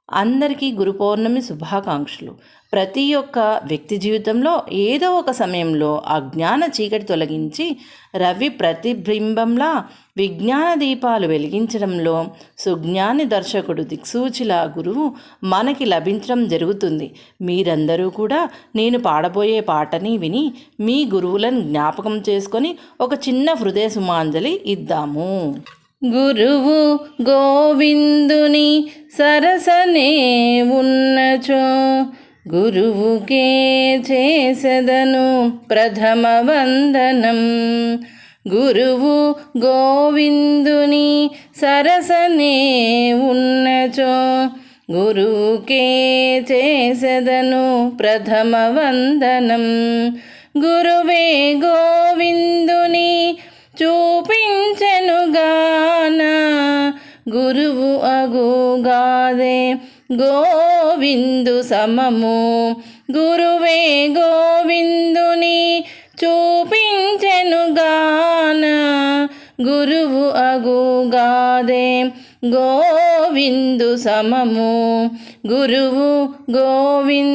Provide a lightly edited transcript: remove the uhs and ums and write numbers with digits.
అందరికీ గురు పౌర్ణమి శుభాకాంక్షలు. ప్రతి ఒక్క వ్యక్తి జీవితంలో ఏదో ఒక సమయంలో అజ్ఞాన చీకటి తొలగించి రవి ప్రతిబింబంలా విజ్ఞాన దీపాలు వెలిగించడంలో సుజ్ఞాని దర్శకుడు దిక్సూచిలా గురువు మనకి లభించడం జరుగుతుంది. మీరందరూ కూడా నేను పాడబోయే పాటని విని మీ గురువులను జ్ఞాపకం చేసుకొని ఒక చిన్న హృదయ సుమాంజలి ఇద్దాము. గురువు గోవిందుని సరసనే ఉన్నచో గురువుకే చేసెదను ప్రథమ వందనం. గురువు గోవిందుని సరసనే ఉన్నచో గురువుకే చేసెదను ప్రథమ వందనం. గురువే గోవిందుని చూపించెనుగాన గురువు అగుగాదే గోవిందు సమము. గురువే గోవిందుని చూపించెనుగాన గురువు అగుగాదే గోవిందు సమము. గురువు గోవిందు